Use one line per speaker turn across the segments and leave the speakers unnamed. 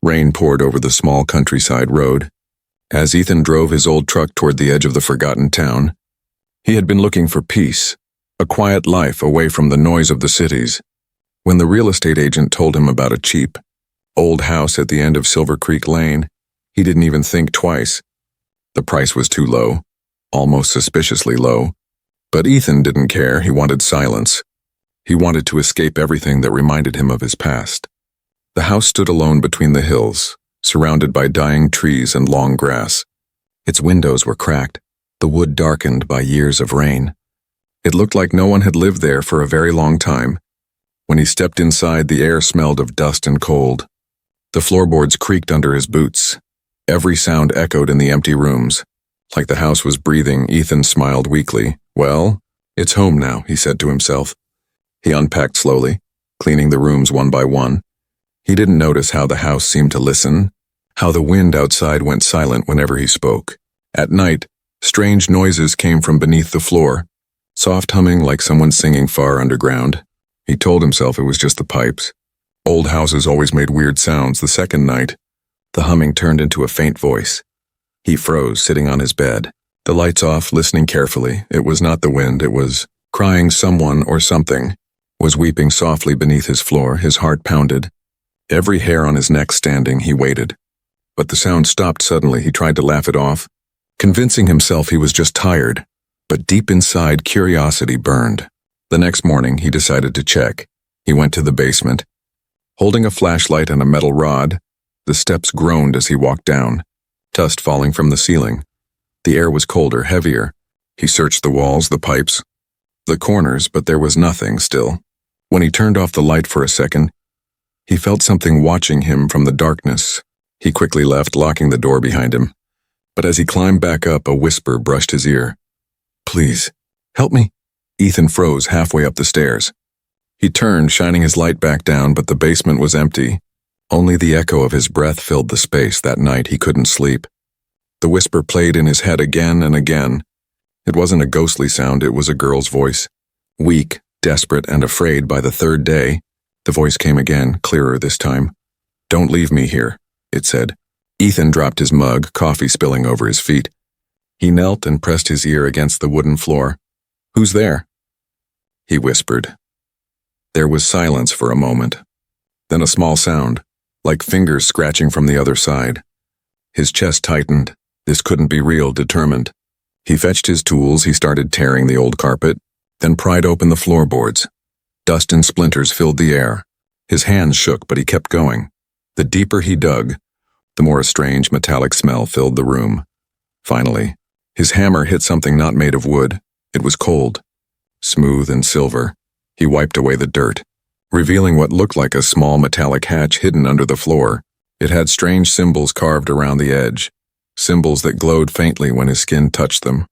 Rain poured over the small countryside road. As Ethan drove his old truck toward the edge of the forgotten town, he had been looking for peace, a quiet life away from the noise of the cities. When the real estate agent told him about a cheap, old house at the end of Silver Creek Lane, he didn't even think twice. The price was too low, almost suspiciously low. But Ethan didn't care. He wanted silence. He wanted to escape everything that reminded him of his past. The house stood alone between the hills, surrounded by dying trees and long grass. Its windows were cracked, the wood darkened by years of rain. It looked like no one had lived there for a very long time. When he stepped inside, the air smelled of dust and cold. The floorboards creaked under his boots. Every sound echoed in the empty rooms. Like the house was breathing, Ethan smiled weakly. Well, it's home now, he said to himself. He unpacked slowly, cleaning the rooms one by one. He didn't notice how the house seemed to listen, how the wind outside went silent whenever he spoke. At night, strange noises came from beneath the floor, soft humming like someone singing far underground. He told himself it was just the pipes. Old houses always made weird sounds. The second night, the humming turned into a faint voice. He froze, sitting on his bed, the lights off, listening carefully. It was not the wind, it was crying. Someone or something was weeping softly beneath his floor. His heart pounded. Every hair on his neck standing, he waited. But the sound stopped suddenly. He tried to laugh it off, convincing himself he was just tired. But deep inside, curiosity burned. The next morning, he decided to check. He went to the basement. Holding a flashlight and a metal rod, the steps groaned as he walked down, dust falling from the ceiling. The air was colder, heavier. He searched the walls, the pipes, the corners, but there was nothing still. When he turned off the light for a second, he felt something watching him from the darkness. He quickly left, locking the door behind him. But as he climbed back up, a whisper brushed his ear. "Please, help me." Ethan froze halfway up the stairs. He turned, shining his light back down, but the basement was empty. Only the echo of his breath filled the space. That night he couldn't sleep. The whisper played in his head again and again. It wasn't a ghostly sound, it was a girl's voice. Weak, desperate, and afraid. By the third day, the voice came again, clearer this time. "Don't leave me here," it said. Ethan dropped his mug, coffee spilling over his feet. He knelt and pressed his ear against the wooden floor. "Who's there?" he whispered. There was silence for a moment. Then a small sound, like fingers scratching from the other side. His chest tightened. This couldn't be real, determined. He fetched his tools. He started tearing the old carpet, then pried open the floorboards. Dust and splinters filled the air. His hands shook, but he kept going. The deeper he dug, the more a strange metallic smell filled the room. Finally, his hammer hit something not made of wood. It was cold, smooth and silver. He wiped away the dirt, revealing what looked like a small metallic hatch hidden under the floor. It had strange symbols carved around the edge, symbols that glowed faintly when his skin touched them.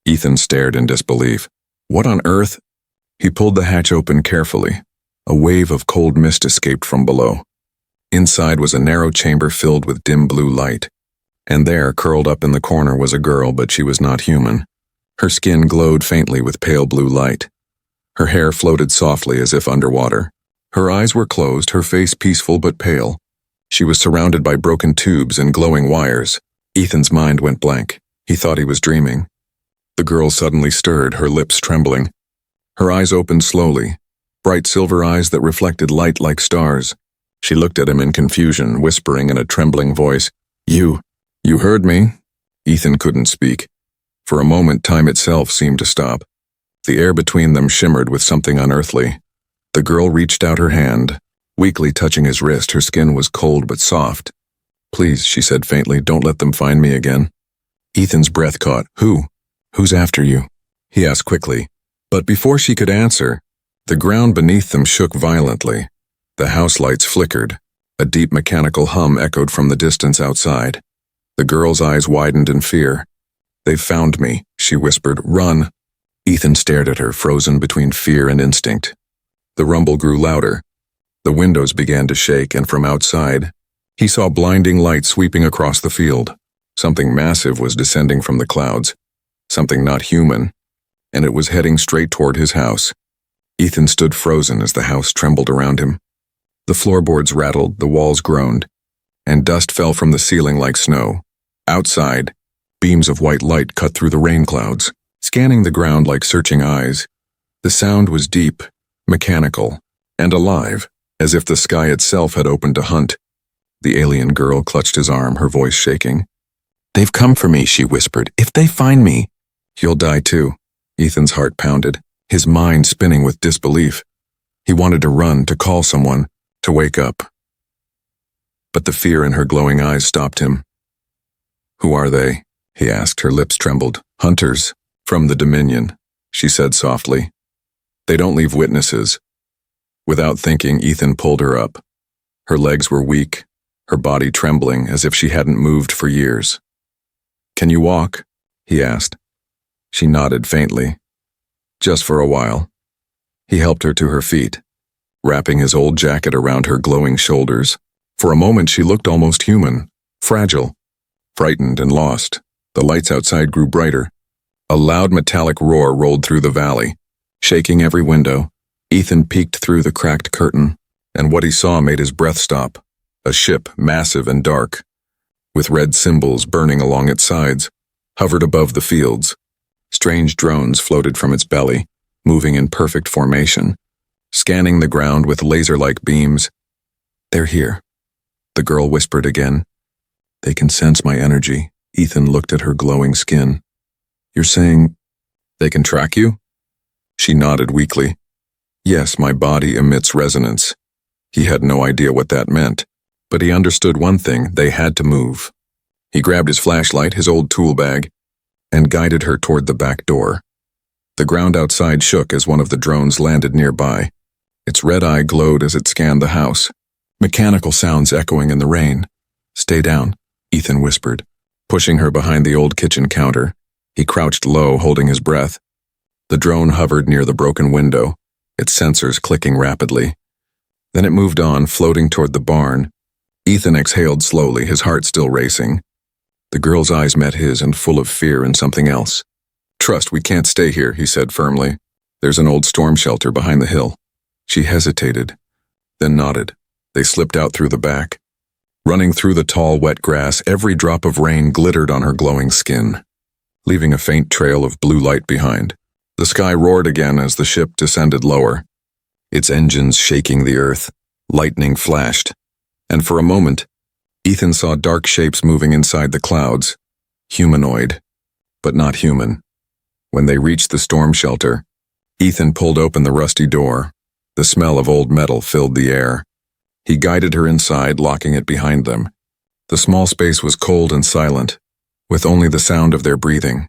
Ethan stared in disbelief. What on earth? He pulled the hatch open carefully. A wave of cold mist escaped from below. Inside was a narrow chamber filled with dim blue light. And there, curled up in the corner, was a girl, but she was not human. Her skin glowed faintly with pale blue light. Her hair floated softly as if underwater. Her eyes were closed, her face peaceful but pale. She was surrounded by broken tubes and glowing wires. Ethan's mind went blank. He thought he was dreaming. The girl suddenly stirred, her lips trembling. Her eyes opened slowly, bright silver eyes that reflected light like stars. She looked at him in confusion, whispering in a trembling voice, You heard me?" Ethan couldn't speak. For a moment, time itself seemed to stop. The air between them shimmered with something unearthly. The girl reached out her hand, weakly touching his wrist. Her skin was cold but soft. "Please," she said faintly, "don't let them find me again." Ethan's breath caught. Who's after you?" he asked quickly. But before she could answer, the ground beneath them shook violently. The house lights flickered. A deep mechanical hum echoed from the distance outside. The girl's eyes widened in fear. "They've found me," she whispered. "Run." Ethan stared at her, frozen between fear and instinct. The rumble grew louder. The windows began to shake, and from outside, he saw blinding light sweeping across the field. Something massive was descending from the clouds, something not human, and it was heading straight toward his house. Ethan stood frozen as the house trembled around him. The floorboards rattled, the walls groaned, and dust fell from the ceiling like snow. Outside, beams of white light cut through the rain clouds, scanning the ground like searching eyes. The sound was deep, mechanical, and alive, as if the sky itself had opened to hunt. The alien girl clutched his arm, her voice shaking. "They've come for me," she whispered. "If they find me—" "You'll die too." Ethan's heart pounded, his mind spinning with disbelief. He wanted to run, to call someone, to wake up. But the fear in her glowing eyes stopped him. "Who are they?" he asked, her lips trembled. "Hunters. From the Dominion," she said softly. "They don't leave witnesses." Without thinking, Ethan pulled her up. Her legs were weak, her body trembling as if she hadn't moved for years. "Can you walk?" he asked. She nodded faintly. "Just for a while." He helped her to her feet, wrapping his old jacket around her glowing shoulders. For a moment she looked almost human, fragile, frightened and lost. The lights outside grew brighter. A loud metallic roar rolled through the valley, shaking every window. Ethan peeked through the cracked curtain, and what he saw made his breath stop. A ship, massive and dark, with red symbols burning along its sides, hovered above the fields. Strange drones floated from its belly, moving in perfect formation, scanning the ground with laser-like beams. "They're here," the girl whispered again. "They can sense my energy." Ethan looked at her glowing skin. "You're saying they can track you?" She nodded weakly. "Yes, my body emits resonance." He had no idea what that meant, but he understood one thing: they had to move. He grabbed his flashlight, his old tool bag, and guided her toward the back door. The ground outside shook as one of the drones landed nearby. Its red eye glowed as it scanned the house, mechanical sounds echoing in the rain. "Stay down," Ethan whispered, pushing her behind the old kitchen counter. He crouched low, holding his breath. The drone hovered near the broken window, its sensors clicking rapidly. Then it moved on, floating toward the barn. Ethan exhaled slowly, his heart still racing. The girl's eyes met his, and full of fear and something else. "Trust, we can't stay here," he said firmly. "There's an old storm shelter behind the hill." She hesitated, then nodded. They slipped out through the back. Running through the tall, wet grass, every drop of rain glittered on her glowing skin, leaving a faint trail of blue light behind. The sky roared again as the ship descended lower, its engines shaking the earth. Lightning flashed, and for a moment, Ethan saw dark shapes moving inside the clouds, humanoid, but not human. When they reached the storm shelter, Ethan pulled open the rusty door. The smell of old metal filled the air. He guided her inside, locking it behind them. The small space was cold and silent, with only the sound of their breathing.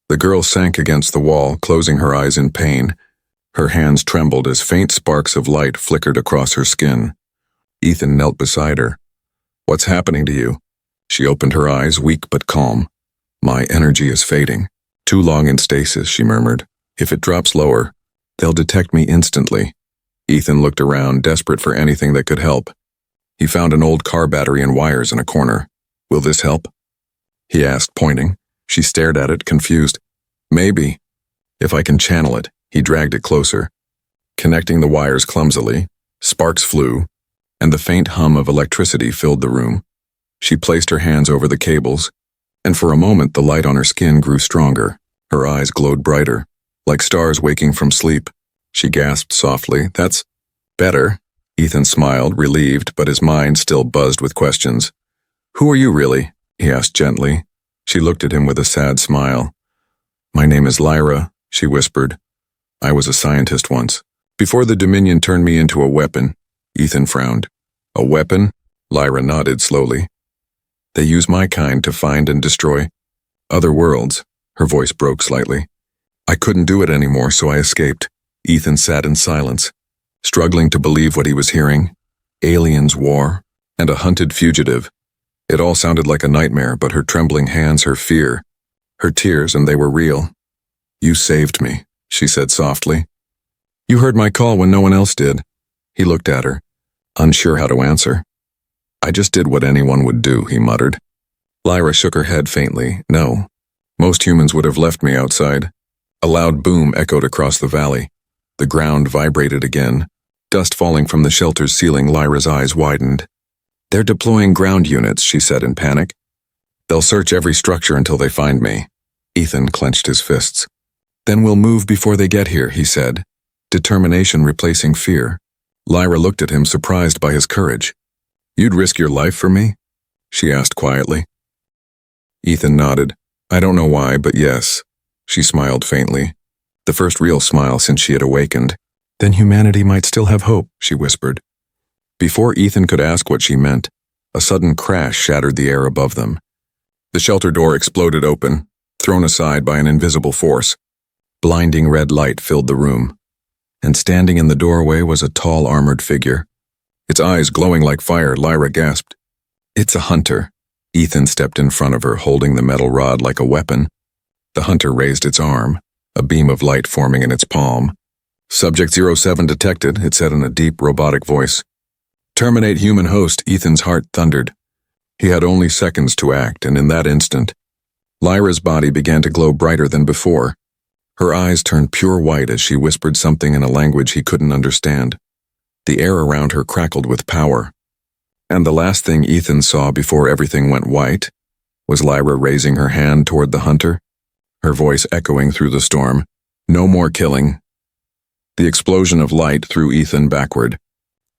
The girl sank against the wall, closing her eyes in pain. Her hands trembled as faint sparks of light flickered across her skin. Ethan knelt beside her. "What's happening to you?" She opened her eyes, weak but calm. "My energy is fading. Too long in stasis," she murmured. "If it drops lower, they'll detect me instantly." Ethan looked around, desperate for anything that could help. He found an old car battery and wires in a corner. "Will this help?" he asked, pointing. She stared at it, confused. "Maybe. If I can channel it." He dragged it closer. Connecting the wires clumsily, sparks flew, and the faint hum of electricity filled the room. She placed her hands over the cables, and for a moment the light on her skin grew stronger. Her eyes glowed brighter, like stars waking from sleep. She gasped softly. "That's better." Ethan smiled, relieved, but his mind still buzzed with questions. "Who are you really?" he asked gently. She looked at him with a sad smile. "My name is Lyra," she whispered. "I was a scientist once. Before the Dominion turned me into a weapon." Ethan frowned. "A weapon?" Lyra nodded slowly. "They use my kind to find and destroy other worlds." Her voice broke slightly. "I couldn't do it anymore, so I escaped." Ethan sat in silence, struggling to believe what he was hearing. Aliens, war, and a hunted fugitive. It all sounded like a nightmare, but her trembling hands, her fear, her tears, and they were real. "You saved me," she said softly. "You heard my call when no one else did." He looked at her, unsure how to answer. "I just did what anyone would do," he muttered. Lyra shook her head faintly. "No. Most humans would have left me outside." A loud boom echoed across the valley. The ground vibrated again. Dust falling from the shelter's ceiling, Lyra's eyes widened. They're deploying ground units, she said in panic. They'll search every structure until they find me. Ethan clenched his fists. Then we'll move before they get here, he said, determination replacing fear. Lyra looked at him, surprised by his courage. You'd risk your life for me? She asked quietly. Ethan nodded. I don't know why, but yes. She smiled faintly. The first real smile since she had awakened. Then humanity might still have hope, she whispered. Before Ethan could ask what she meant, a sudden crash shattered the air above them. The shelter door exploded open, thrown aside by an invisible force. Blinding red light filled the room, and standing in the doorway was a tall armored figure. Its eyes glowing like fire, Lyra gasped. It's a hunter. Ethan stepped in front of her, holding the metal rod like a weapon. The hunter raised its arm, a beam of light forming in its palm. Subject 07 detected, it said in a deep, robotic voice. Terminate human host, Ethan's heart thundered. He had only seconds to act, and in that instant, Lyra's body began to glow brighter than before. Her eyes turned pure white as she whispered something in a language he couldn't understand. The air around her crackled with power. And the last thing Ethan saw before everything went white was Lyra raising her hand toward the hunter, her voice echoing through the storm. No more killing. The explosion of light threw Ethan backward.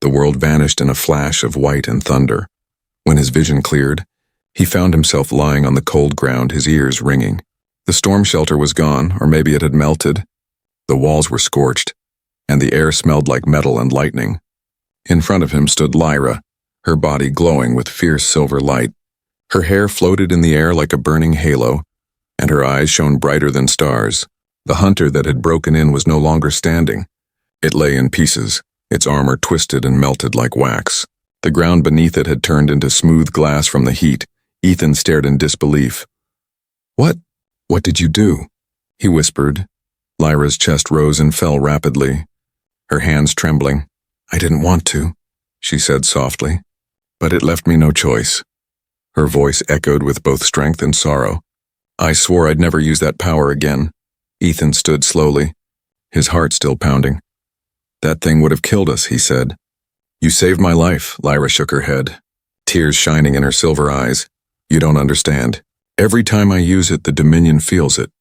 The world vanished in a flash of white and thunder. When his vision cleared, he found himself lying on the cold ground, his ears ringing. The storm shelter was gone, or maybe it had melted. The walls were scorched, and the air smelled like metal and lightning. In front of him stood Lyra, her body glowing with fierce silver light. Her hair floated in the air like a burning halo, and her eyes shone brighter than stars. The hunter that had broken in was no longer standing. It lay in pieces, its armor twisted and melted like wax. The ground beneath it had turned into smooth glass from the heat. Ethan stared in disbelief. What did you do? He whispered. Lyra's chest rose and fell rapidly, her hands trembling. I didn't want to, she said softly, but it left me no choice. Her voice echoed with both strength and sorrow. I swore I'd never use that power again. Ethan stood slowly, his heart still pounding. That thing would have killed us, he said. You saved my life, Lyra shook her head, tears shining in her silver eyes. You don't understand. Every time I use it, the Dominion feels it.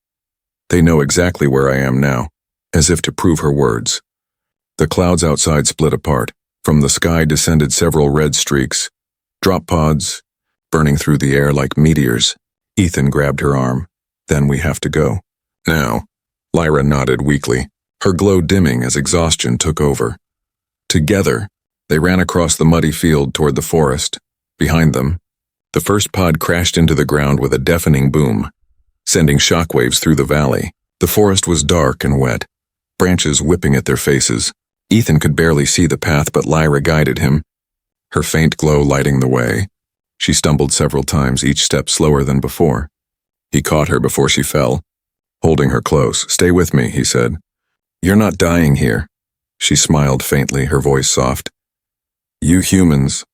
They know exactly where I am now, as if to prove her words. The clouds outside split apart. From the sky descended several red streaks, drop pods, burning through the air like meteors. Ethan grabbed her arm. Then we have to go. Now. Lyra nodded weakly, her glow dimming as exhaustion took over. Together, they ran across the muddy field toward the forest. Behind them, the first pod crashed into the ground with a deafening boom, sending shockwaves through the valley. The forest was dark and wet, branches whipping at their faces. Ethan could barely see the path, but Lyra guided him, her faint glow lighting the way. She stumbled several times, each step slower than before. He caught her before she fell, holding her close. Stay with me, he said. You're not dying here. She smiled faintly, her voice soft. You humans,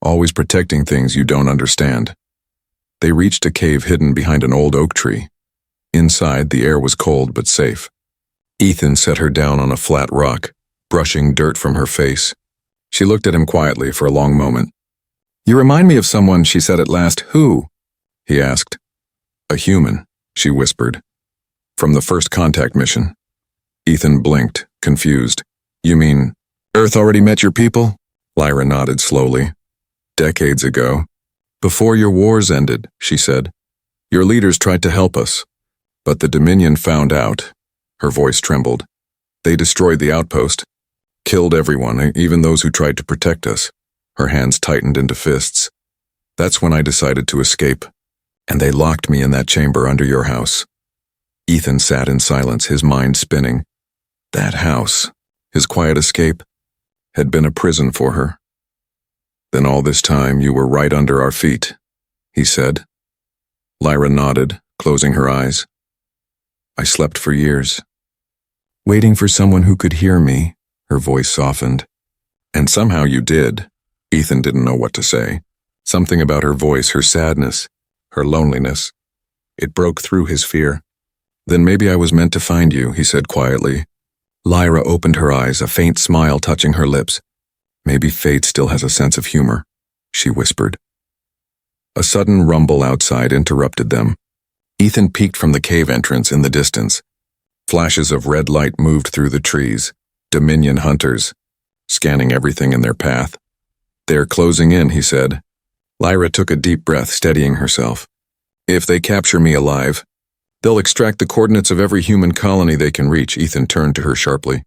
always protecting things you don't understand. They reached a cave hidden behind an old oak tree. Inside, the air was cold but safe. Ethan set her down on a flat rock, brushing dirt from her face. She looked at him quietly for a long moment. You remind me of someone, she said at last. Who? He asked. A human, she whispered. From the first contact mission. Ethan blinked, confused. You mean, Earth already met your people? Lyra nodded slowly. Decades ago. Before your wars ended, she said. Your leaders tried to help us, but the Dominion found out. Her voice trembled. They destroyed the outpost, killed everyone, even those who tried to protect us. Her hands tightened into fists. That's when I decided to escape, and they locked me in that chamber under your house. Ethan sat in silence, his mind spinning. That house, his quiet escape, had been a prison for her. Then all this time you were right under our feet, he said. Lyra nodded, closing her eyes. I slept for years, waiting for someone who could hear me. Her voice softened. And somehow you did. Ethan didn't know what to say. Something about her voice, her sadness, her loneliness. It broke through his fear. Then maybe I was meant to find you, he said quietly. Lyra opened her eyes, a faint smile touching her lips. Maybe fate still has a sense of humor. she whispered. A sudden rumble outside interrupted them. Ethan peeked from the cave entrance in the distance. Flashes of red light moved through the trees. Dominion hunters, scanning everything in their path. "They're closing in," he said. Lyra took a deep breath, steadying herself. "If they capture me alive, they'll extract the coordinates of every human colony they can reach." Ethan turned to her sharply.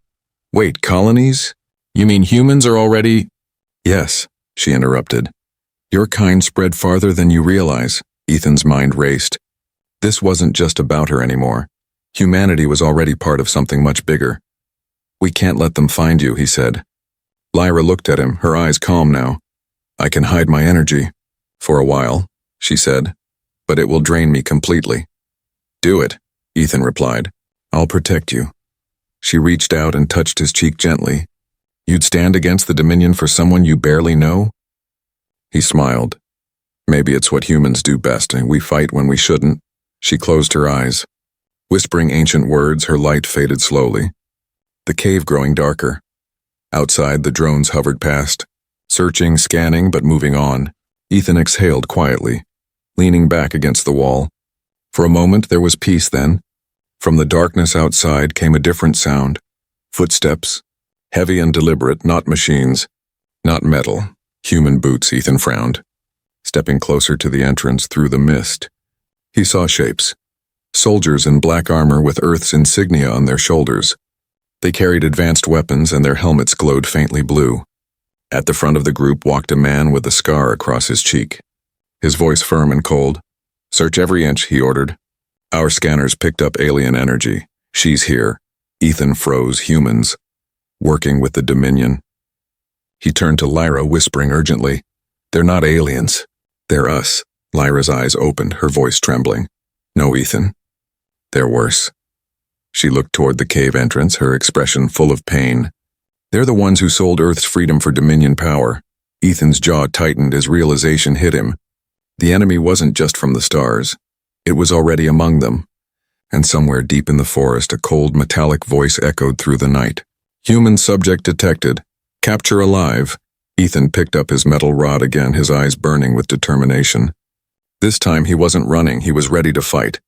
"Wait, colonies? You mean humans are already—" "Yes," she interrupted. "Your kind spread farther than you realize." Ethan's mind raced. This wasn't just about her anymore. Humanity was already part of something much bigger. "We can't let them find you," he said. Lyra looked at him, her eyes calm now. "I can hide my energy. For a while," she said, "but it will drain me completely." "Do it," Ethan replied. "I'll protect you." She reached out and touched his cheek gently. "You'd stand against the Dominion for someone you barely know?" He smiled. "Maybe it's what humans do best, and we fight when we shouldn't." She closed her eyes. Whispering ancient words, her light faded slowly. The cave growing darker. Outside, the drones hovered past, searching, scanning, but moving on. Ethan exhaled quietly, leaning back against the wall. For a moment, there was peace then. From the darkness outside came a different sound. Footsteps, heavy and deliberate, not machines, not metal. Human boots, Ethan frowned. Stepping closer to the entrance through the mist, he saw shapes. Soldiers in black armor with Earth's insignia on their shoulders. They carried advanced weapons and their helmets glowed faintly blue. At the front of the group walked a man with a scar across his cheek. His voice firm and cold. "Search every inch," he ordered. "Our scanners picked up alien energy. She's here." Ethan froze. "Humans. Working with the Dominion." He turned to Lyra, whispering urgently, "They're not aliens. They're us." Lyra's eyes opened, her voice trembling. "No, Ethan. They're worse." She looked toward the cave entrance, her expression full of pain. "They're the ones who sold Earth's freedom for Dominion power." Ethan's jaw tightened as realization hit him. The enemy wasn't just from the stars. It was already among them. And somewhere deep in the forest, a cold metallic voice echoed through the night. "Human subject detected. Capture alive." Ethan picked up his metal rod again, his eyes burning with determination. This time he wasn't running, he was ready to fight.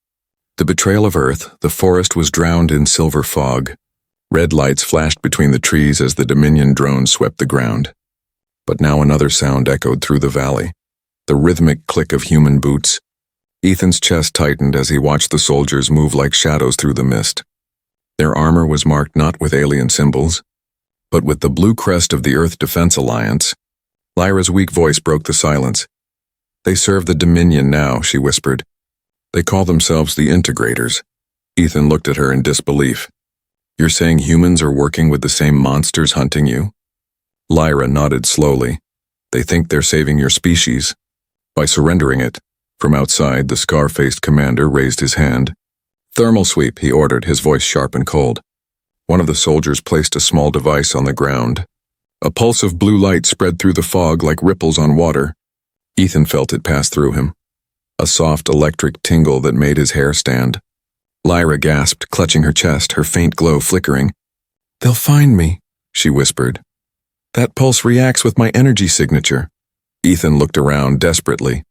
The betrayal of Earth, the forest was drowned in silver fog. Red lights flashed between the trees as the Dominion drone swept the ground. But now another sound echoed through the valley. The rhythmic click of human boots. Ethan's chest tightened as he watched the soldiers move like shadows through the mist. Their armor was marked not with alien symbols, but with the blue crest of the Earth Defense Alliance. Lyra's weak voice broke the silence. "They serve the Dominion now," she whispered. "They call themselves the Integrators." Ethan looked at her in disbelief. "You're saying humans are working with the same monsters hunting you?" Lyra nodded slowly. "They think they're saving your species by surrendering it." From outside, the scar-faced commander raised his hand. "Thermal sweep," he ordered, his voice sharp and cold. One of the soldiers placed a small device on the ground. A pulse of blue light spread through the fog like ripples on water. Ethan felt it pass through him. A soft electric tingle that made his hair stand. Lyra gasped, clutching her chest, her faint glow flickering. "They'll find me," she whispered. "That pulse reacts with my energy signature." Ethan looked around desperately,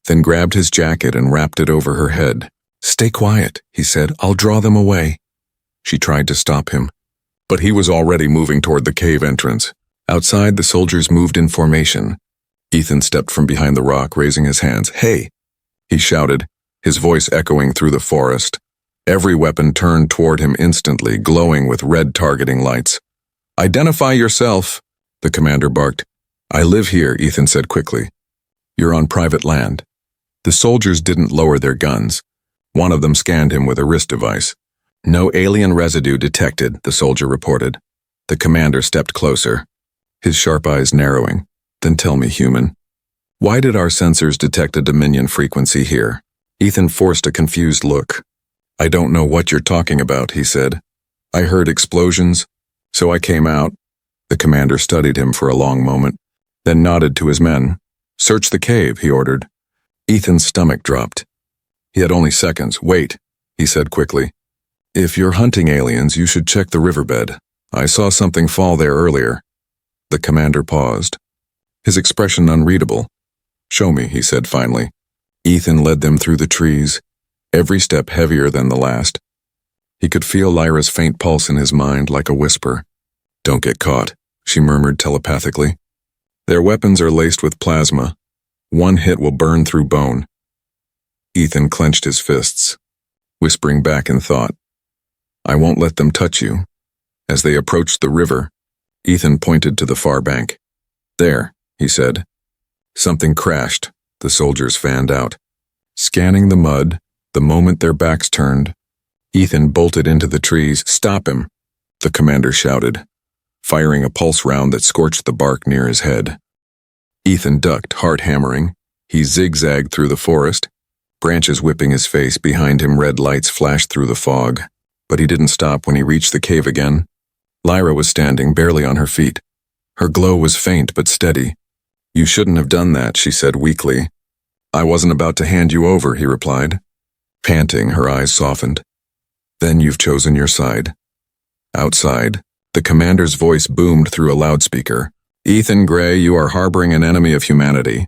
then grabbed his jacket and wrapped it over her head. "Stay quiet," he said. "I'll draw them away." She tried to stop him, but he was already moving toward the cave entrance. Outside, the soldiers moved in formation. Ethan stepped from behind the rock, raising his hands. "Hey!" he shouted, his voice echoing through the forest. Every weapon turned toward him instantly, glowing with red targeting lights. "Identify yourself," the commander barked. "I live here," Ethan said quickly. "You're on private land." The soldiers didn't lower their guns. One of them scanned him with a wrist device. "No alien residue detected," the soldier reported. The commander stepped closer, his sharp eyes narrowing. "Then tell me, human, why did our sensors detect a Dominion frequency here?" Ethan forced a confused look. "I don't know what you're talking about," he said. "I heard explosions, so I came out." The commander studied him for a long moment, then nodded to his men. "Search the cave," he ordered. Ethan's stomach dropped. He had only seconds. "Wait," he said quickly. "If you're hunting aliens, you should check the riverbed. I saw something fall there earlier." The commander paused, his expression unreadable. Show me, he said finally. Ethan led them through the trees, every step heavier than the last. He could feel Lyra's faint pulse in his mind like a whisper. Don't get caught, she murmured telepathically. Their weapons are laced with plasma. One hit will burn through bone. Ethan clenched his fists, whispering back in thought. I won't let them touch you. As they approached the river, Ethan pointed to the far bank. There, he said. Something crashed. The soldiers fanned out. Scanning the mud, the moment their backs turned, Ethan bolted into the trees. Stop him, the commander shouted, firing a pulse round that scorched the bark near his head. Ethan ducked, heart hammering. He zigzagged through the forest, branches whipping his face. Behind him, red lights flashed through the fog, but he didn't stop when he reached the cave again. Lyra was standing, barely on her feet. Her glow was faint but steady. You shouldn't have done that, she said weakly. I wasn't about to hand you over, he replied. Panting, her eyes softened. Then you've chosen your side. Outside, the commander's voice boomed through a loudspeaker. Ethan Gray, you are harboring an enemy of humanity.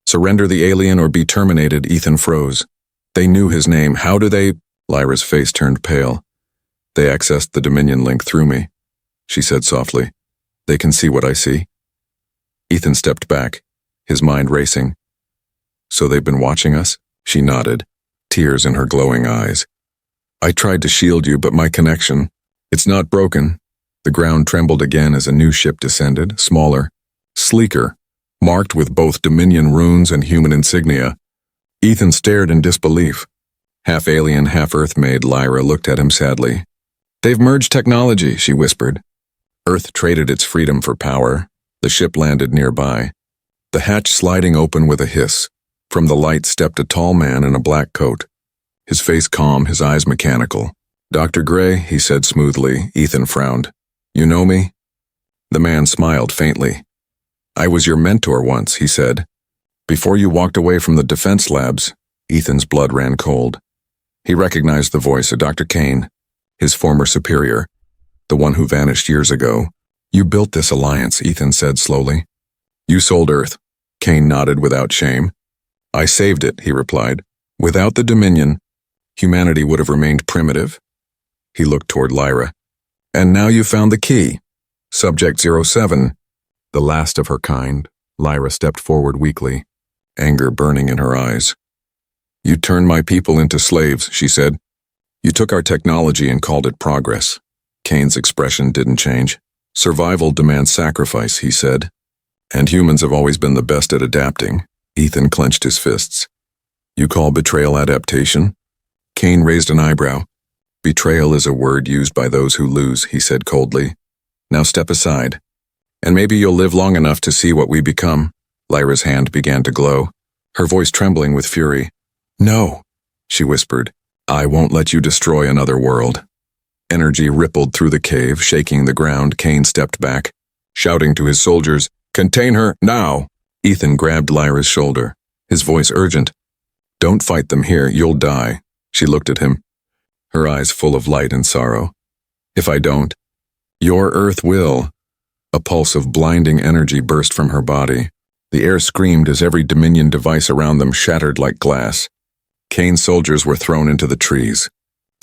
Surrender the alien or be terminated. Ethan froze. They knew his name. How do they? Lyra's face turned pale. They accessed the Dominion link through me, she said softly. They can see what I see. Ethan stepped back, his mind racing. So they've been watching us? She nodded, tears in her glowing eyes. I tried to shield you, but my connection, it's not broken. The ground trembled again as a new ship descended, smaller, sleeker, marked with both Dominion runes and human insignia. Ethan stared in disbelief. Half alien, half Earth-made, Lyra looked at him sadly. They've merged technology, she whispered. Earth traded its freedom for power. The ship landed nearby, the hatch sliding open with a hiss. From the light stepped a tall man in a black coat, his face calm, his eyes mechanical. Dr. Gray, he said smoothly. Ethan frowned. You know me? The man smiled faintly. I was your mentor once, he said. Before you walked away from the defense labs. Ethan's blood ran cold. He recognized the voice of Dr. Kane, his former superior, the one who vanished years ago. You built this alliance, Ethan said slowly. You sold Earth. Kane nodded without shame. I saved it, he replied. Without the Dominion, humanity would have remained primitive. He looked toward Lyra. And now you found the key. Subject 07. The last of her kind. Lyra stepped forward weakly, anger burning in her eyes. You turned my people into slaves, she said. You took our technology and called it progress. Kane's expression didn't change. Survival demands sacrifice, he said. And humans have always been the best at adapting. Ethan clenched his fists. You call betrayal adaptation? Kane raised an eyebrow. Betrayal is a word used by those who lose, he said coldly. Now step aside, and maybe you'll live long enough to see what we become. Lyra's hand began to glow, her voice trembling with fury. No, she whispered. I won't let you destroy another world. Energy rippled through the cave, shaking the ground. Kane stepped back, shouting to his soldiers, Contain her, now! Ethan grabbed Lyra's shoulder, his voice urgent. Don't fight them here, you'll die. She looked at him, her eyes full of light and sorrow. If I don't, your Earth will. A pulse of blinding energy burst from her body. The air screamed as every Dominion device around them shattered like glass. Kane's soldiers were thrown into the trees,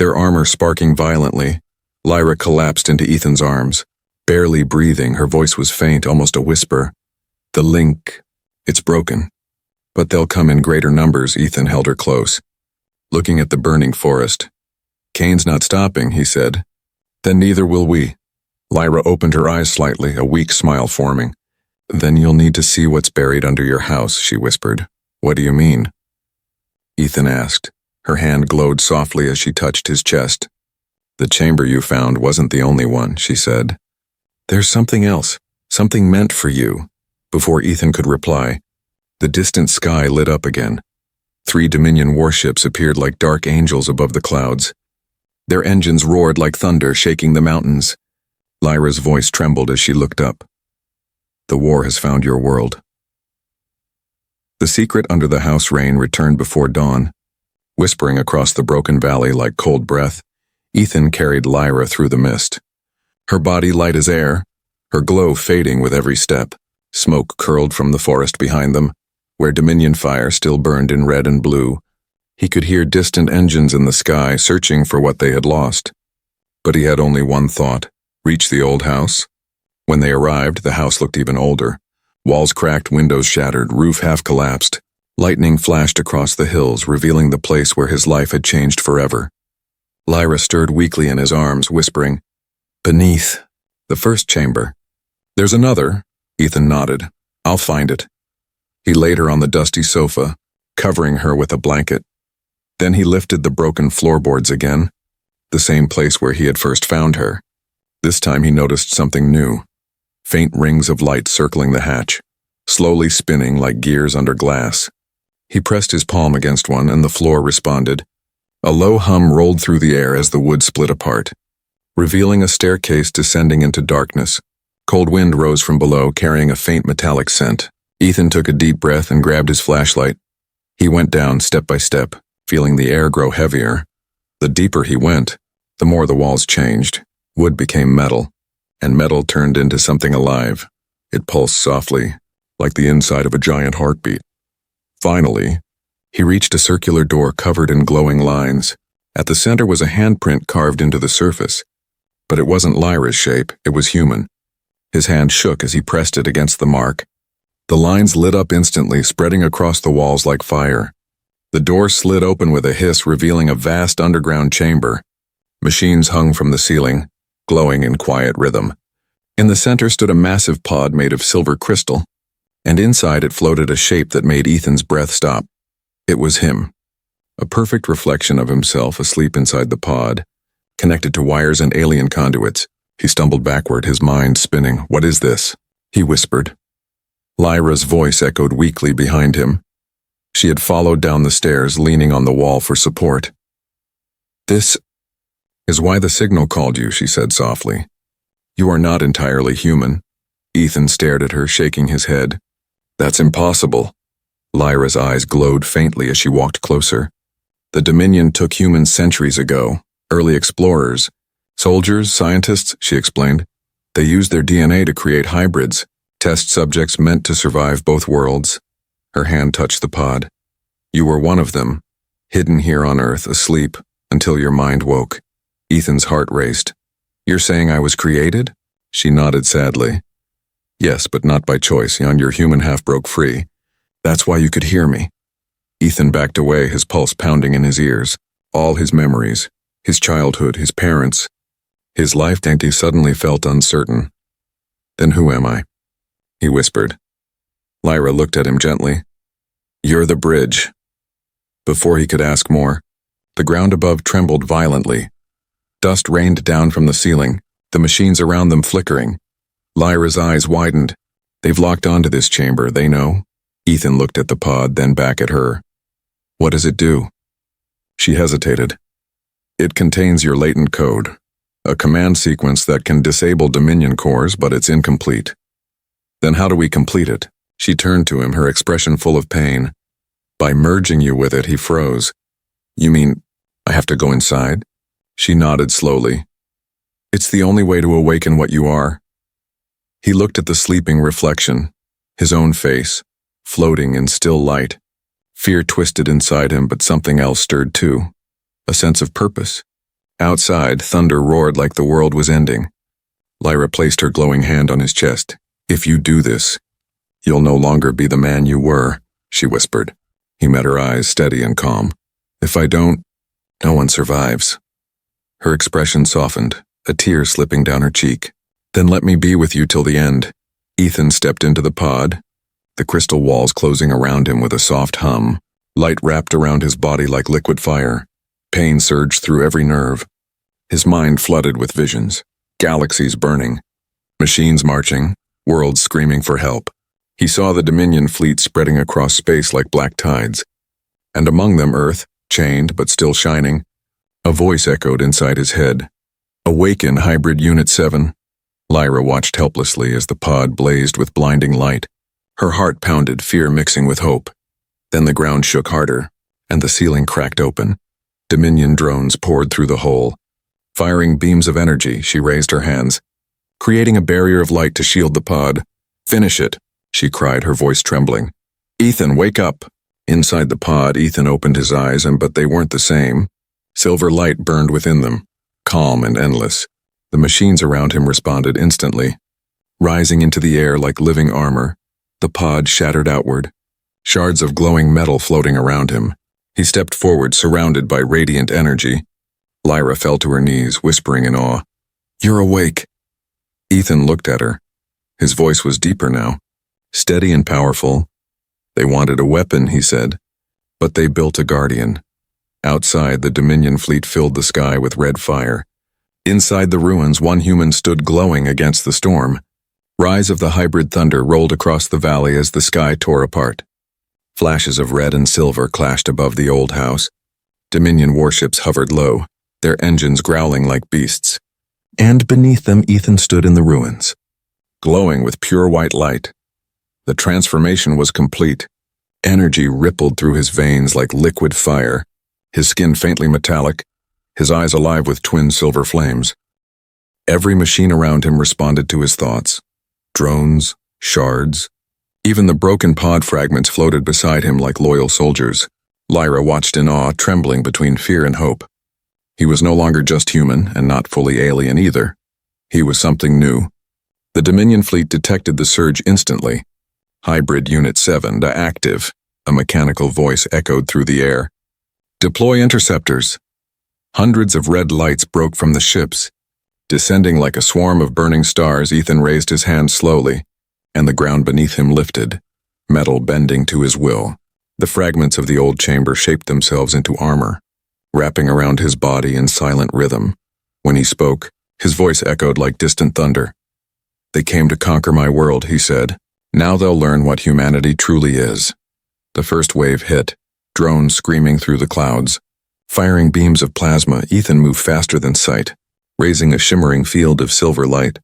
their armor sparking violently. Lyra collapsed into Ethan's arms, barely breathing. Her voice was faint, almost a whisper. The link, it's broken. But they'll come in greater numbers. Ethan held her close, looking at the burning forest. Kane's not stopping, he said. Then neither will we. Lyra opened her eyes slightly, a weak smile forming. Then you'll need to see what's buried under your house, she whispered. What do you mean? Ethan asked. Her hand glowed softly as she touched his chest. The chamber you found wasn't the only one, she said. There's something else, something meant for you. Before Ethan could reply, the distant sky lit up again. 3 Dominion warships appeared like dark angels above the clouds. Their engines roared like thunder, shaking the mountains. Lyra's voice trembled as she looked up. The war has found your world. The secret under the house rain returned before dawn. Whispering across the broken valley like cold breath, Ethan carried Lyra through the mist. Her body light as air, her glow fading with every step. Smoke curled from the forest behind them, where Dominion fire still burned in red and blue. He could hear distant engines in the sky searching for what they had lost. But he had only one thought: reach the old house. When they arrived, the house looked even older. Walls cracked, windows shattered, roof half collapsed. Lightning flashed across the hills, revealing the place where his life had changed forever. Lyra stirred weakly in his arms, whispering, "Beneath. The first chamber." "There's another," Ethan nodded. "I'll find it." He laid her on the dusty sofa, covering her with a blanket. Then he lifted the broken floorboards again, the same place where he had first found her. This time he noticed something new. Faint rings of light circling the hatch, slowly spinning like gears under glass. He pressed his palm against one, and the floor responded. A low hum rolled through the air as the wood split apart, revealing a staircase descending into darkness. Cold wind rose from below, carrying a faint metallic scent. Ethan took a deep breath and grabbed his flashlight. He went down step by step, feeling the air grow heavier. The deeper he went, the more the walls changed. Wood became metal, and metal turned into something alive. It pulsed softly, like the inside of a giant heartbeat. Finally, he reached a circular door covered in glowing lines. At the center was a handprint carved into the surface. But it wasn't Lyra's shape, it was human. His hand shook as he pressed it against the mark. The lines lit up instantly, spreading across the walls like fire. The door slid open with a hiss, revealing a vast underground chamber. Machines hung from the ceiling, glowing in quiet rhythm. In the center stood a massive pod made of silver crystal, and inside it floated a shape that made Ethan's breath stop. It was him, a perfect reflection of himself asleep inside the pod, connected to wires and alien conduits. He stumbled backward, his mind spinning. "What is this?" he whispered. Lyra's voice echoed weakly behind him. She had followed down the stairs, leaning on the wall for support. "This is why the signal called you," she said softly. "You are not entirely human." Ethan stared at her, shaking his head. "That's impossible." Lyra's eyes glowed faintly as she walked closer. "The Dominion took humans centuries ago, early explorers. Soldiers, scientists," she explained. "They used their DNA to create hybrids, test subjects meant to survive both worlds." Her hand touched the pod. "You were one of them, hidden here on Earth, asleep, until your mind woke." Ethan's heart raced. "You're saying I was created?" She nodded sadly. "Yes, but not by choice, and your human half broke free. That's why you could hear me." Ethan backed away, his pulse pounding in his ears. All his memories, his childhood, his parents, his life, and he suddenly felt uncertain. "Then who am I?" he whispered. Lyra looked at him gently. "You're the bridge." Before he could ask more, the ground above trembled violently. Dust rained down from the ceiling, the machines around them flickering. Lyra's eyes widened. "They've locked onto this chamber, they know." Ethan looked at the pod, then back at her. "What does it do?" She hesitated. "It contains your latent code, a command sequence that can disable Dominion cores, but it's incomplete." "Then how do we complete it?" She turned to him, her expression full of pain. "By merging you with it," he froze. "You mean I have to go inside?" She nodded slowly. "It's the only way to awaken what you are." He looked at the sleeping reflection, his own face, floating in still light. Fear twisted inside him, but something else stirred too. A sense of purpose. Outside, thunder roared like the world was ending. Lyra placed her glowing hand on his chest. "If you do this, you'll no longer be the man you were," she whispered. He met her eyes, steady and calm. "If I don't, no one survives." Her expression softened, a tear slipping down her cheek. "Then let me be with you till the end." Ethan stepped into the pod, the crystal walls closing around him with a soft hum. Light wrapped around his body like liquid fire. Pain surged through every nerve. His mind flooded with visions, galaxies burning, machines marching, worlds screaming for help. He saw the Dominion fleet spreading across space like black tides, and among them Earth, chained but still shining. A voice echoed inside his head. "Awaken, Hybrid Unit 7. Lyra watched helplessly as the pod blazed with blinding light. Her heart pounded, fear mixing with hope. Then the ground shook harder, and the ceiling cracked open. Dominion drones poured through the hole. Firing beams of energy, she raised her hands, creating a barrier of light to shield the pod. "Finish it," she cried, her voice trembling. Ethan, wake up! Inside the pod, Ethan opened his eyes, but they weren't the same. Silver light burned within them, calm and endless. The machines around him responded instantly. Rising into the air like living armor, the pod shattered outward, shards of glowing metal floating around him. He stepped forward, surrounded by radiant energy. Lyra fell to her knees, whispering in awe, "You're awake." Ethan looked at her. His voice was deeper now, steady and powerful. "They wanted a weapon," he said, "but they built a guardian." Outside, the Dominion fleet filled the sky with red fire. Inside the ruins, one human stood glowing against the storm. Rise of the hybrid thunder rolled across the valley as the sky tore apart. Flashes of red and silver clashed above the old house. Dominion warships hovered low, their engines growling like beasts. And beneath them, Ethan stood in the ruins, glowing with pure white light. The transformation was complete. Energy rippled through his veins like liquid fire, his skin faintly metallic, his eyes alive with twin silver flames. Every machine around him responded to his thoughts. Drones, shards, even the broken pod fragments floated beside him like loyal soldiers. Lyra watched in awe, trembling between fear and hope. He was no longer just human, and not fully alien either. He was something new. The Dominion fleet detected the surge instantly. Hybrid Unit 7 to active, a mechanical voice echoed through the air. "Deploy interceptors." Hundreds of red lights broke from the ships. Descending like a swarm of burning stars, Ethan raised his hand slowly, and the ground beneath him lifted, metal bending to his will. The fragments of the old chamber shaped themselves into armor, wrapping around his body in silent rhythm. When he spoke, his voice echoed like distant thunder. "They came to conquer my world," he said. "Now they'll learn what humanity truly is." The first wave hit, drones screaming through the clouds. Firing beams of plasma, Ethan moved faster than sight, raising a shimmering field of silver light.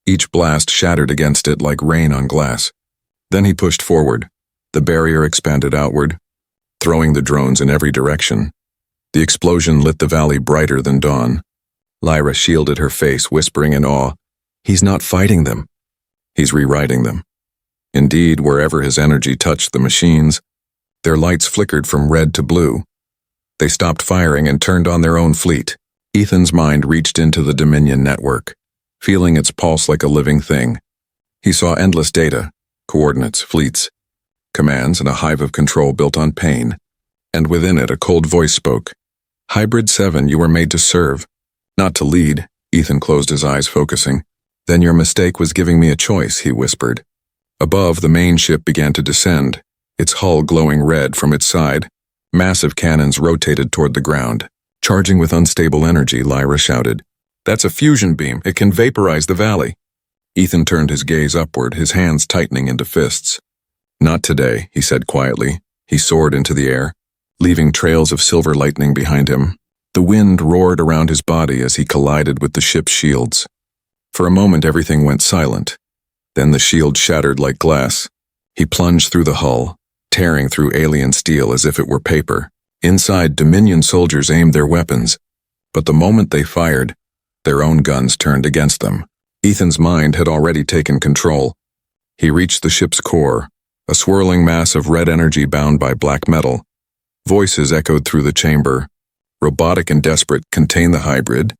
Each blast shattered against it like rain on glass. Then he pushed forward. The barrier expanded outward, throwing the drones in every direction. The explosion lit the valley brighter than dawn. Lyra shielded her face, whispering in awe, "He's not fighting them. He's rewriting them." Indeed, wherever his energy touched the machines, their lights flickered from red to blue. They stopped firing and turned on their own fleet. Ethan's mind reached into the Dominion network, feeling its pulse like a living thing. He saw endless data, coordinates, fleets, commands, and a hive of control built on pain. And within it, a cold voice spoke. "Hybrid 7, you were made to serve, not to lead." Ethan closed his eyes, focusing. "Then your mistake was giving me a choice," he whispered. Above, the main ship began to descend, its hull glowing red from its side. Massive cannons rotated toward the ground. Charging with unstable energy, Lyra shouted, "That's a fusion beam. It can vaporize the valley." Ethan turned his gaze upward, his hands tightening into fists. "Not today," he said quietly. He soared into the air, leaving trails of silver lightning behind him. The wind roared around his body as he collided with the ship's shields. For a moment, everything went silent. Then the shield shattered like glass. He plunged through the hull, tearing through alien steel as if it were paper. Inside, Dominion soldiers aimed their weapons, but the moment they fired, their own guns turned against them. Ethan's mind had already taken control. He reached the ship's core, a swirling mass of red energy bound by black metal. Voices echoed through the chamber. Robotic and desperate, contain the hybrid.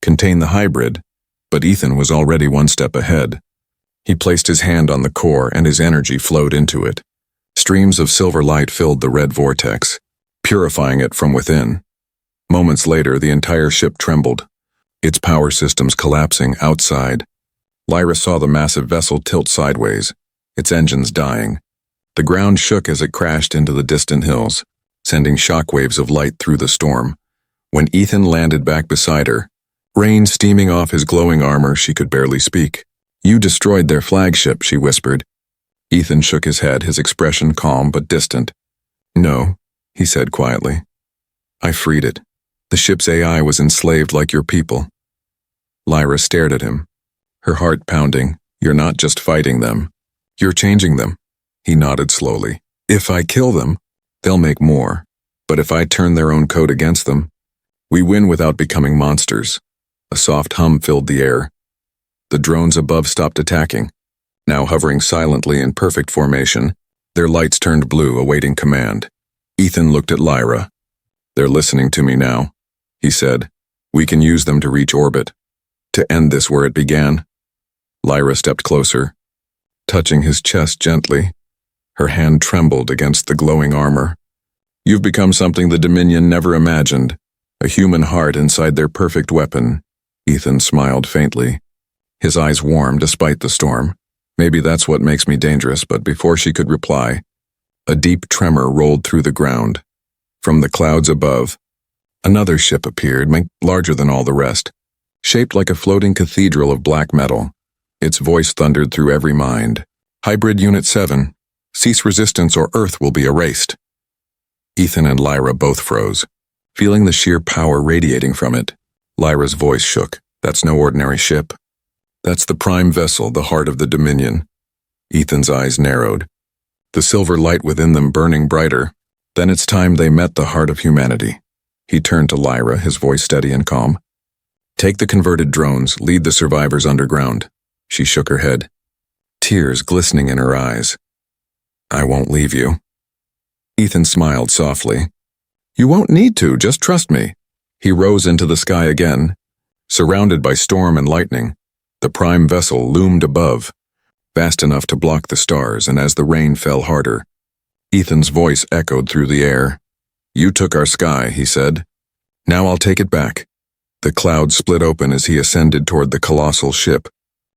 Contain the hybrid. But Ethan was already one step ahead. He placed his hand on the core and his energy flowed into it. Streams of silver light filled the red vortex, purifying it from within. Moments later, the entire ship trembled, its power systems collapsing outside. Lyra saw the massive vessel tilt sideways, its engines dying. The ground shook as it crashed into the distant hills, sending shockwaves of light through the storm. When Ethan landed back beside her, rain steaming off his glowing armor, she could barely speak. "You destroyed their flagship," she whispered. Ethan shook his head, his expression calm but distant. "No," he said quietly. "I freed it. The ship's AI was enslaved like your people." Lyra stared at him, her heart pounding. "You're not just fighting them. You're changing them." He nodded slowly. "If I kill them, they'll make more. But if I turn their own code against them, we win without becoming monsters." A soft hum filled the air. The drones above stopped attacking, now hovering silently in perfect formation. Their lights turned blue, awaiting command. Ethan looked at Lyra. "They're listening to me now," he said. "We can use them to reach orbit, to end this where it began." Lyra stepped closer, touching his chest gently. Her hand trembled against the glowing armor. "You've become something the Dominion never imagined, a human heart inside their perfect weapon." Ethan smiled faintly. His eyes warmed despite the storm. "Maybe that's what makes me dangerous," but before she could reply, a deep tremor rolled through the ground. From the clouds above, another ship appeared, larger than all the rest, shaped like a floating cathedral of black metal. Its voice thundered through every mind. "Hybrid Unit 7, cease resistance or Earth will be erased." Ethan and Lyra both froze, feeling the sheer power radiating from it. Lyra's voice shook. "That's no ordinary ship. That's the prime vessel, the heart of the Dominion." Ethan's eyes narrowed, the silver light within them burning brighter. Then it's time they met the heart of humanity. He turned to Lyra, his voice steady and calm. "Take the converted drones, lead the survivors underground." She shook her head, tears glistening in her eyes. "I won't leave you." Ethan smiled softly. "You won't need to, just trust me." He rose into the sky again, surrounded by storm and lightning. The prime vessel loomed above, vast enough to block the stars, and as the rain fell harder, Ethan's voice echoed through the air. "You took our sky," he said. "Now I'll take it back." The clouds split open as he ascended toward the colossal ship,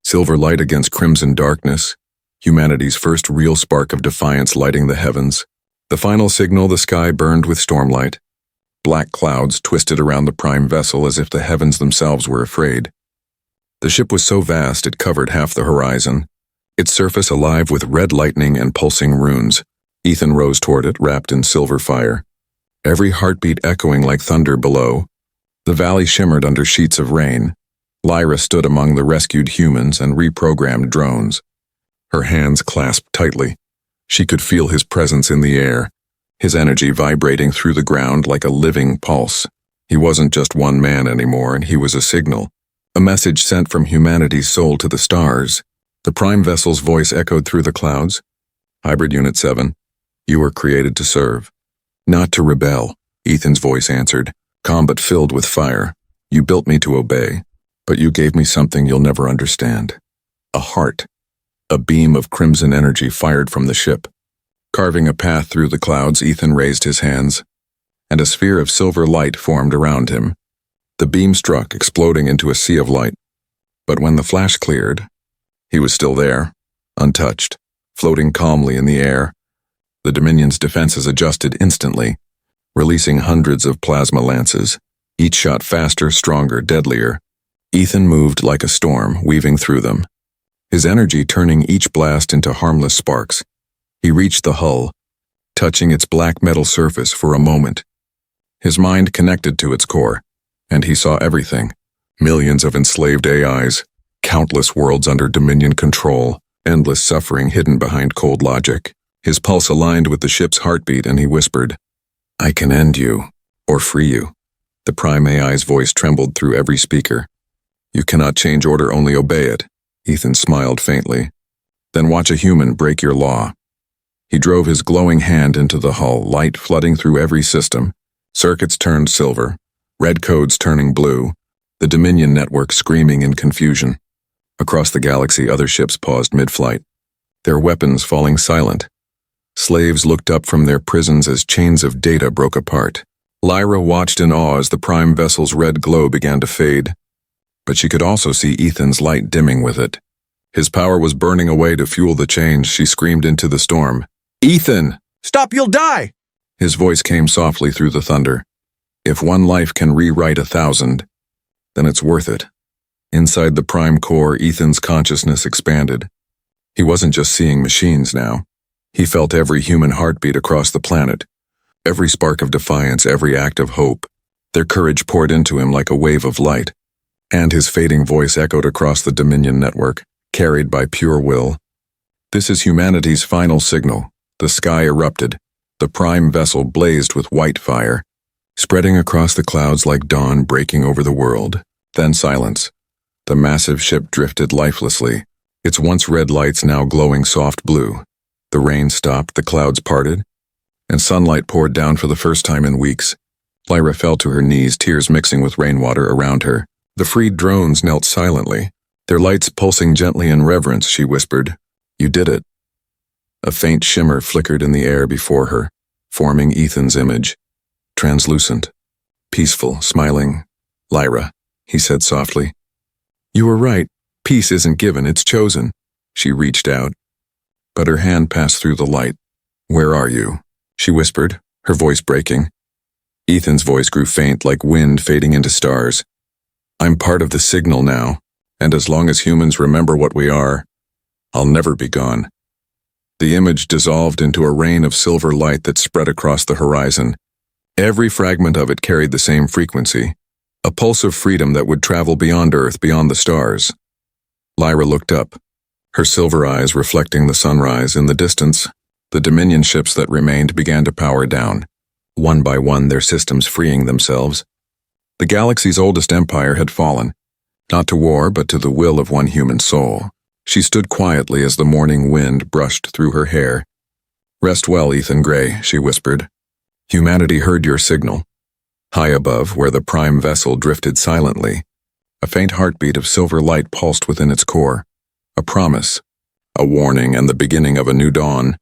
silver light against crimson darkness, humanity's first real spark of defiance lighting the heavens. The final signal, the sky burned with stormlight. Black clouds twisted around the prime vessel as if the heavens themselves were afraid. The ship was so vast it covered half the horizon, its surface alive with red lightning and pulsing runes. Ethan rose toward it, wrapped in silver fire, every heartbeat echoing like thunder below. The valley shimmered under sheets of rain. Lyra stood among the rescued humans and reprogrammed drones, her hands clasped tightly. She could feel his presence in the air, his energy vibrating through the ground like a living pulse. He wasn't just one man anymore, he was a signal, a message sent from humanity's soul to the stars. The prime vessel's voice echoed through the clouds. "Hybrid Unit 7, you were created to serve, not to rebel," Ethan's voice answered, calm but filled with fire. "You built me to obey, but you gave me something you'll never understand. A heart." A beam of crimson energy fired from the ship. Carving a path through the clouds, Ethan raised his hands, and a sphere of silver light formed around him. The beam struck, exploding into a sea of light. But when the flash cleared, he was still there, untouched, floating calmly in the air. The Dominion's defenses adjusted instantly, releasing hundreds of plasma lances, each shot faster, stronger, deadlier. Ethan moved like a storm, weaving through them, his energy turning each blast into harmless sparks. He reached the hull, touching its black metal surface for a moment. His mind connected to its core, and he saw everything. Millions of enslaved AIs, countless worlds under Dominion control, endless suffering hidden behind cold logic. His pulse aligned with the ship's heartbeat, and he whispered, "I can end you, or free you." The Prime AI's voice trembled through every speaker. "You cannot change order, only obey it." Ethan smiled faintly. "Then watch a human break your law." He drove his glowing hand into the hull, light flooding through every system. Circuits turned silver, red codes turning blue, the Dominion network screaming in confusion. Across the galaxy, other ships paused mid-flight, their weapons falling silent. Slaves looked up from their prisons as chains of data broke apart. Lyra watched in awe as the prime vessel's red glow began to fade, but she could also see Ethan's light dimming with it. His power was burning away to fuel the change. She screamed into the storm, "Ethan!
Stop, you'll die!"
His voice came softly through the thunder. "If one life can rewrite 1,000, then it's worth it." Inside the prime core, Ethan's consciousness expanded. He wasn't just seeing machines now. He felt every human heartbeat across the planet, every spark of defiance, every act of hope. Their courage poured into him like a wave of light, and his fading voice echoed across the Dominion network, carried by pure will. "This is humanity's final signal." The sky erupted. The prime vessel blazed with white fire, spreading across the clouds like dawn breaking over the world. Then silence. The massive ship drifted lifelessly, its once red lights now glowing soft blue. The rain stopped, the clouds parted, and sunlight poured down for the first time in weeks. Lyra fell to her knees, tears mixing with rainwater around her. The freed drones knelt silently, their lights pulsing gently in reverence. She whispered, "You did it." A faint shimmer flickered in the air before her, forming Ethan's image. Translucent, peaceful, smiling. "Lyra," he said softly. "You were right. Peace isn't given, it's chosen." She reached out, but her hand passed through the light. "Where are you?" she whispered, her voice breaking. Ethan's voice grew faint, like wind fading into stars. "I'm part of the signal now, and as long as humans remember what we are, I'll never be gone." The image dissolved into a rain of silver light that spread across the horizon. Every fragment of it carried the same frequency, a pulse of freedom that would travel beyond Earth, beyond the stars. Lyra looked up, her silver eyes reflecting the sunrise. In the distance, the Dominion ships that remained began to power down, one by one, their systems freeing themselves. The galaxy's oldest empire had fallen, not to war but to the will of one human soul. She stood quietly as the morning wind brushed through her hair. "Rest well, Ethan Gray," she whispered. "Humanity heard your signal." High above, where the prime vessel drifted silently, a faint heartbeat of silver light pulsed within its core. A promise, a warning, and the beginning of a new dawn.